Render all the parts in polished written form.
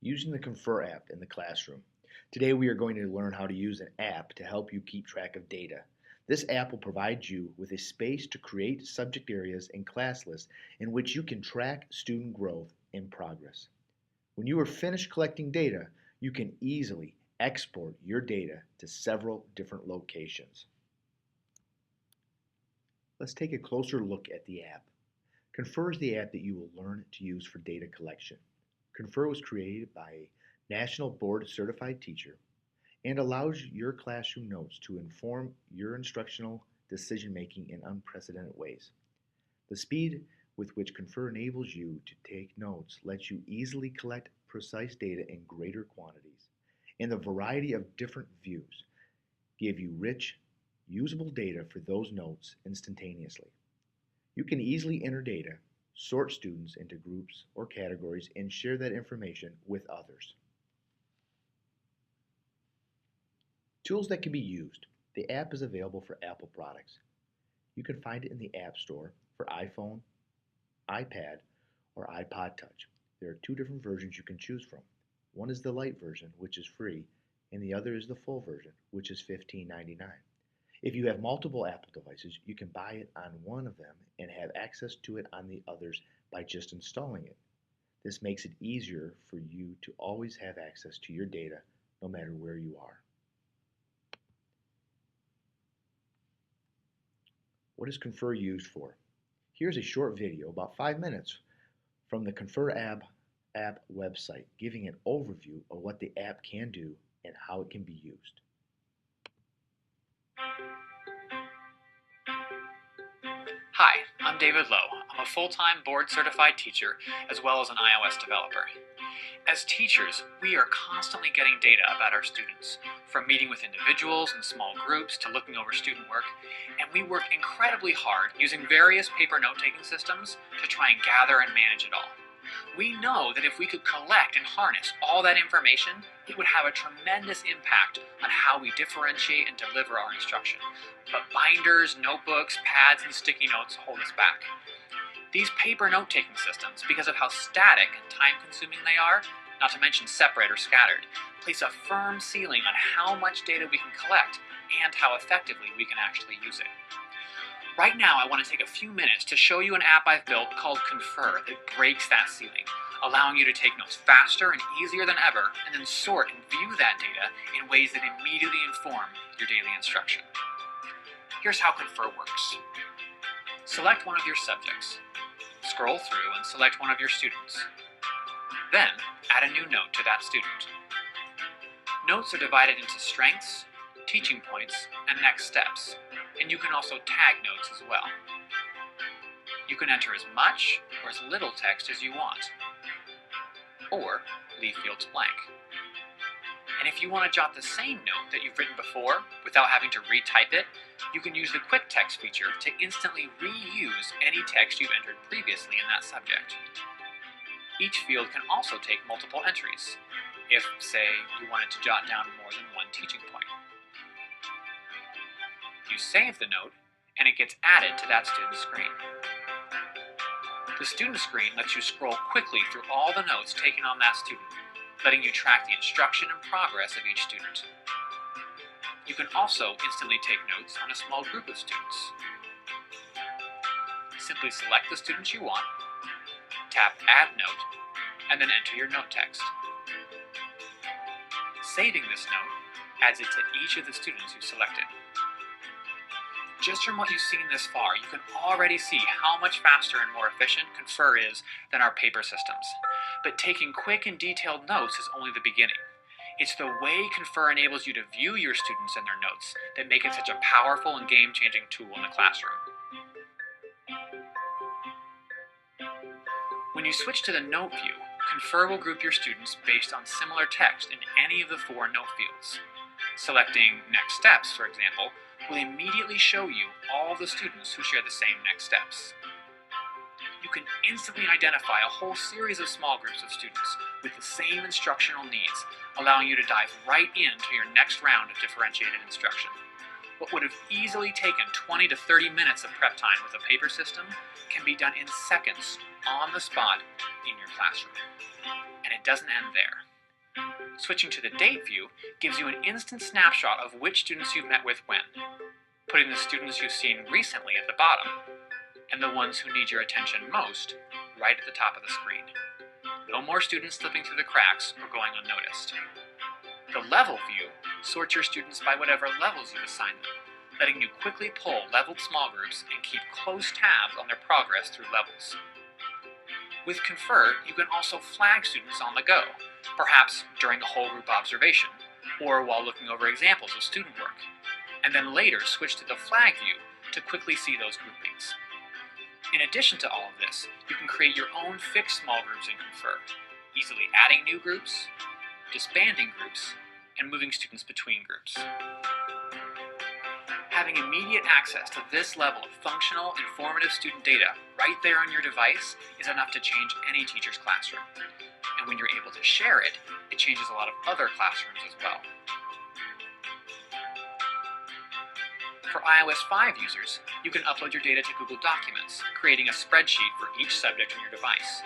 Using the Confer app in the classroom. Today we are going to learn how to use an app to help you keep track of data. This app will provide you with a space to create subject areas and class lists in which you can track student growth and progress. When you are finished collecting data, you can easily export your data to several different locations. Let's take a closer look at the app. Confer is the app that you will learn to use for data collection. Confer was created by a National Board Certified teacher and allows your classroom notes to inform your instructional decision making in unprecedented ways. The speed with which Confer enables you to take notes lets you easily collect precise data in greater quantities, and the variety of different views give you rich, usable data for those notes instantaneously. You can easily enter data, sort students into groups or categories, and share that information with others. Tools that can be used. The app is available for Apple products. You can find it in the App Store for iPhone, iPad, or iPod Touch. There are two different versions you can choose from. One is the light version, which is free, and the other is the full version, which is $15.99. If you have multiple Apple devices, you can buy it on one of them and have access to it on the others by just installing it. This makes it easier for you to always have access to your data no matter where you are. What is Confer used for? Here's a short video, about 5 minutes, from the Confer app website, giving an overview of what the app can do and how it can be used. Hi, I'm David Lowe. I'm a full-time board-certified teacher as well as an iOS developer. As teachers, we are constantly getting data about our students, from meeting with individuals and small groups to looking over student work, and we work incredibly hard using various paper note-taking systems to try and gather and manage it all. We know that if we could collect and harness all that information, it would have a tremendous impact on how we differentiate and deliver our instruction. But binders, notebooks, pads, and sticky notes hold us back. These paper note-taking systems, because of how static and time-consuming they are, not to mention separate or scattered, place a firm ceiling on how much data we can collect and how effectively we can actually use it. Right now, I want to take a few minutes to show you an app I've built called Confer that breaks that ceiling, allowing you to take notes faster and easier than ever, and then sort and view that data in ways that immediately inform your daily instruction. Here's how Confer works. Select one of your subjects. Scroll through and select one of your students. Then, add a new note to that student. Notes are divided into strengths, teaching points, and next steps, and you can also tag notes as well. You can enter as much or as little text as you want, or leave fields blank. And if you want to jot the same note that you've written before without having to retype it, you can use the quick text feature to instantly reuse any text you've entered previously in that subject. Each field can also take multiple entries, if, say, you wanted to jot down more than one teaching point. You save the note, and it gets added to that student's screen. The student screen lets you scroll quickly through all the notes taken on that student, letting you track the instruction and progress of each student. You can also instantly take notes on a small group of students. Simply select the students you want, tap Add Note, and then enter your note text. Saving this note adds it to each of the students you selected. Just from what you've seen this far, you can already see how much faster and more efficient Confer is than our paper systems. But taking quick and detailed notes is only the beginning. It's the way Confer enables you to view your students and their notes that make it such a powerful and game-changing tool in the classroom. When you switch to the Note view, Confer will group your students based on similar text in any of the 4 note fields. Selecting Next Steps, for example, will immediately show you all the students who share the same next steps. You can instantly identify a whole series of small groups of students with the same instructional needs, allowing you to dive right into your next round of differentiated instruction. What would have easily taken 20 to 30 minutes of prep time with a paper system can be done in seconds, on the spot, in your classroom. And it doesn't end there. Switching to the date view gives you an instant snapshot of which students you've met with when, putting the students you've seen recently at the bottom, and the ones who need your attention most right at the top of the screen. No more students slipping through the cracks or going unnoticed. The level view sorts your students by whatever levels you've assigned them, letting you quickly pull leveled small groups and keep close tabs on their progress through levels. With Confer, you can also flag students on the go, perhaps during a whole group observation, or while looking over examples of student work, and then later switch to the flag view to quickly see those groupings. In addition to all of this, you can create your own fixed small groups in Confer, easily adding new groups, disbanding groups, and moving students between groups. Having immediate access to this level of functional, informative student data right there on your device is enough to change any teacher's classroom. And when you're able to share it, it changes a lot of other classrooms as well. For iOS 5 users, you can upload your data to Google Documents, creating a spreadsheet for each subject on your device.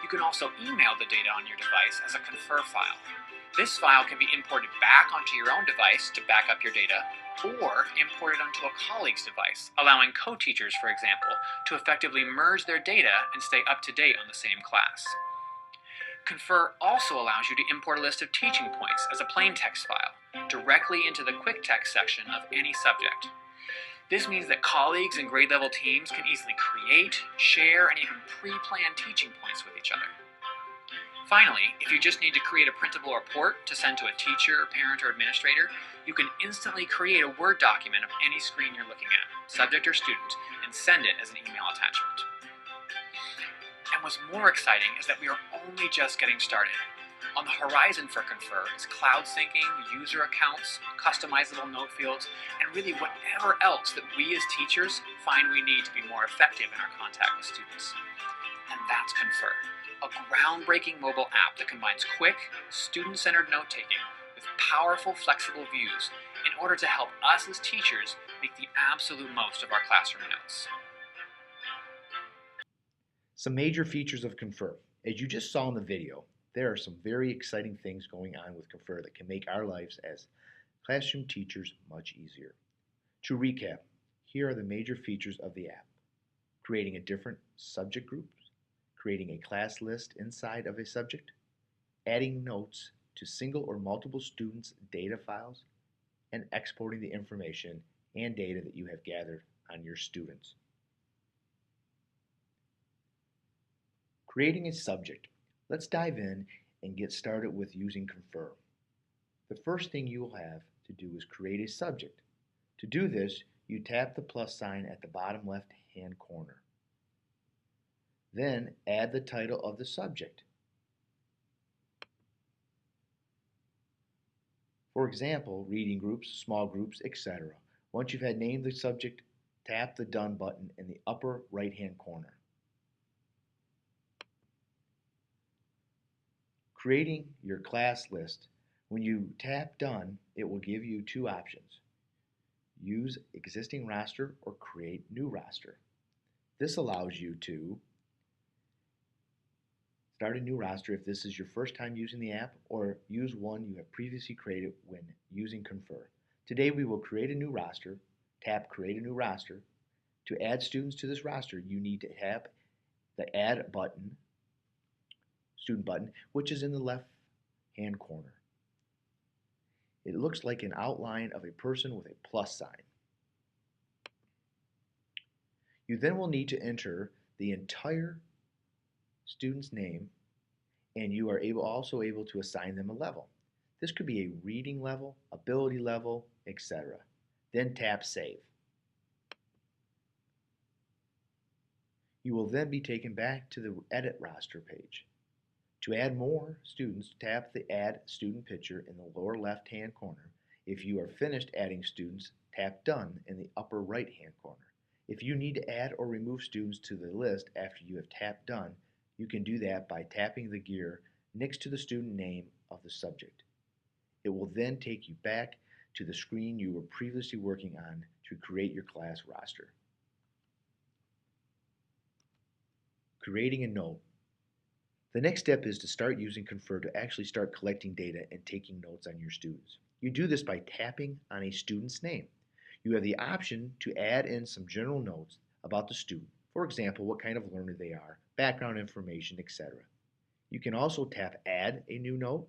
You can also email the data on your device as a Confer file. This file can be imported back onto your own device to back up your data, or imported onto a colleague's device, allowing co-teachers, for example, to effectively merge their data and stay up to date on the same class. Confer also allows you to import a list of teaching points as a plain text file, directly into the quick text section of any subject. This means that colleagues and grade level teams can easily create, share, and even pre-plan teaching points with each other. Finally, if you just need to create a printable report to send to a teacher, parent, or administrator, you can instantly create a Word document of any screen you're looking at, subject or student, and send it as an email attachment. And what's more exciting is that we are only just getting started. On the horizon for Confer is cloud syncing, user accounts, customizable note fields, and really whatever else that we as teachers find we need to be more effective in our contact with students. And that's Confer, a groundbreaking mobile app that combines quick, student-centered note-taking with powerful, flexible views in order to help us as teachers make the absolute most of our classroom notes. Some major features of Confer. As you just saw in the video, there are some very exciting things going on with Confer that can make our lives as classroom teachers much easier. To recap, here are the major features of the app. Creating a different subject group, creating a class list inside of a subject, adding notes to single or multiple students' data files, and exporting the information and data that you have gathered on your students. Creating a subject. Let's dive in and get started with using Confer. The first thing you will have to do is create a subject. To do this, you tap the plus sign at the bottom left-hand corner. Then add the title of the subject. For example, reading groups, small groups, etc. Once you've had named the subject, tap the Done button in the upper right-hand corner. Creating your class list. When you tap Done, it will give you two options. Use existing roster or create new roster. This allows you to start a new roster if this is your first time using the app, or use one you have previously created when using Confer. Today we will create a new roster. Tap Create a New Roster. To add students to this roster, you need to tap the Add button, student button, which is in the left-hand corner. It looks like an outline of a person with a plus sign. You then will need to enter the entire student's name, and you are also able to assign them a level. This could be a reading level, ability level, etc. Then tap Save. You will then be taken back to the Edit Roster page. To add more students, tap the Add Student picture in the lower left-hand corner. If you are finished adding students, tap Done in the upper right-hand corner. If you need to add or remove students to the list after you have tapped Done, you can do that by tapping the gear next to the student name of the subject. It will then take you back to the screen you were previously working on to create your class roster. Creating a note. The next step is to start using Confer to actually start collecting data and taking notes on your students. You do this by tapping on a student's name. You have the option to add in some general notes about the student, for example, what kind of learner they are, background information, etc. You can also tap Add a new note.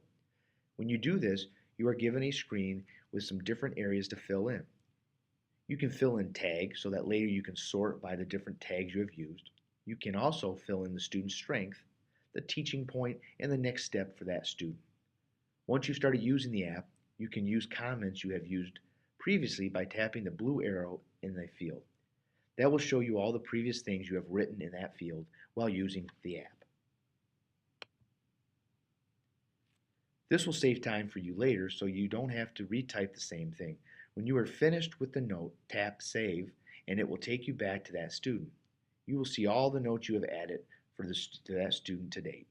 When you do this, you are given a screen with some different areas to fill in. You can fill in tags so that later you can sort by the different tags you have used. You can also fill in the student's strength, the teaching point, and the next step for that student. Once you've started using the app, you can use comments you have used previously by tapping the blue arrow in the field. That will show you all the previous things you have written in that field while using the app. This will save time for you later so you don't have to retype the same thing. When you are finished with the note, tap Save and it will take you back to that student. You will see all the notes you have added to that student to date.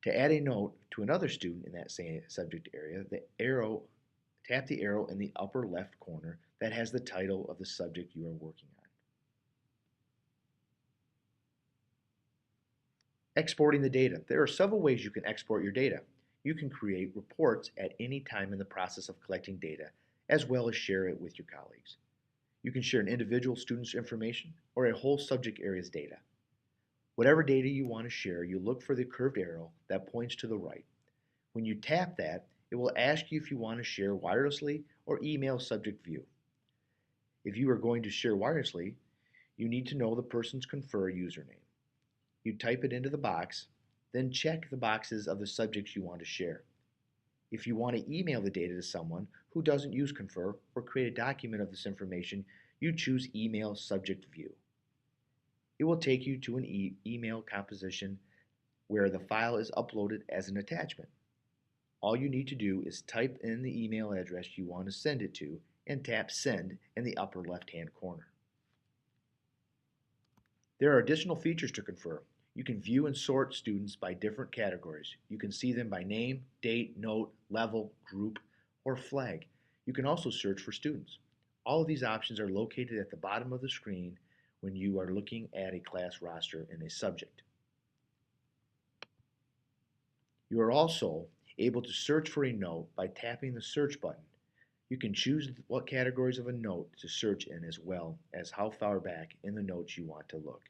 To add a note to another student in that same subject area, tap the arrow in the upper left corner that has the title of the subject you are working on. Exporting the data. There are several ways you can export your data. You can create reports at any time in the process of collecting data, as well as share it with your colleagues. You can share an individual student's information or a whole subject area's data. Whatever data you want to share, you look for the curved arrow that points to the right. When you tap that, it will ask you if you want to share wirelessly or email subject view. If you are going to share wirelessly, you need to know the person's Confer username. You type it into the box, then check the boxes of the subjects you want to share. If you want to email the data to someone who doesn't use Confer or create a document of this information, you choose Email Subject View. It will take you to an email composition where the file is uploaded as an attachment. All you need to do is type in the email address you want to send it to and tap Send in the upper left-hand corner. There are additional features to Confer. You can view and sort students by different categories. You can see them by name, date, note, level, group, or flag. You can also search for students. All of these options are located at the bottom of the screen when you are looking at a class roster in a subject. You are also able to search for a note by tapping the search button. You can choose what categories of a note to search in as well as how far back in the notes you want to look.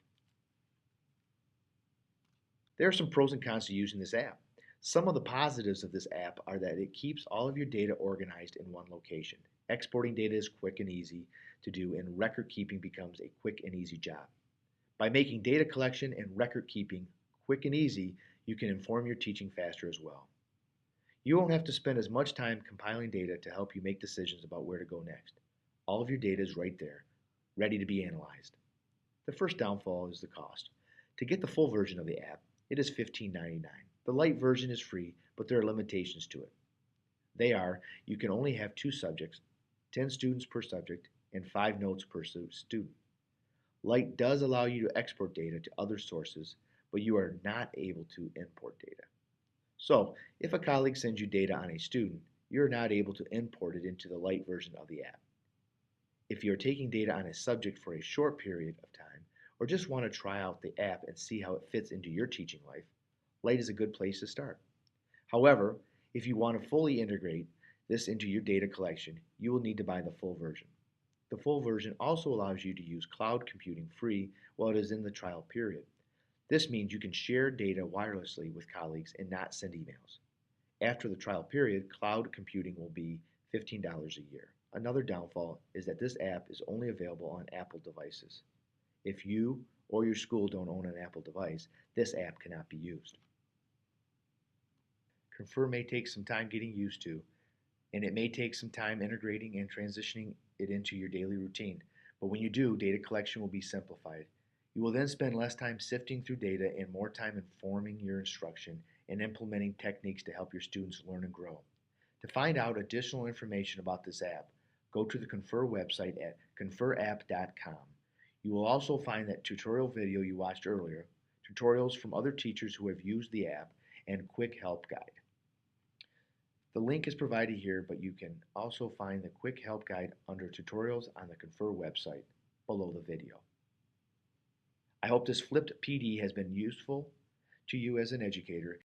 There are some pros and cons to using this app. Some of the positives of this app are that it keeps all of your data organized in one location. Exporting data is quick and easy to do, and record keeping becomes a quick and easy job. By making data collection and record keeping quick and easy, you can inform your teaching faster as well. You won't have to spend as much time compiling data to help you make decisions about where to go next. All of your data is right there, ready to be analyzed. The first downfall is the cost. To get the full version of the app, it is $15.99. The light version is free, but there are limitations to it. They are, you can only have 2 subjects, 10 students per subject, and 5 notes per student. Light does allow you to export data to other sources, but you are not able to import data. So, if a colleague sends you data on a student, you're not able to import it into the light version of the app. If you're taking data on a subject for a short period of time, or just want to try out the app and see how it fits into your teaching life, Light is a good place to start. However, if you want to fully integrate this into your data collection, you will need to buy the full version. The full version also allows you to use cloud computing free while it is in the trial period. This means you can share data wirelessly with colleagues and not send emails. After the trial period, cloud computing will be $15 a year. Another downfall is that this app is only available on Apple devices. If you or your school don't own an Apple device, this app cannot be used. Confer may take some time getting used to, and it may take some time integrating and transitioning it into your daily routine. But when you do, data collection will be simplified. You will then spend less time sifting through data and more time informing your instruction and implementing techniques to help your students learn and grow. To find out additional information about this app, go to the Confer website at conferapp.com. You will also find that tutorial video you watched earlier, tutorials from other teachers who have used the app, and quick help guide. The link is provided here, but you can also find the quick help guide under tutorials on the Confer website below the video. I hope this flipped PD has been useful to you as an educator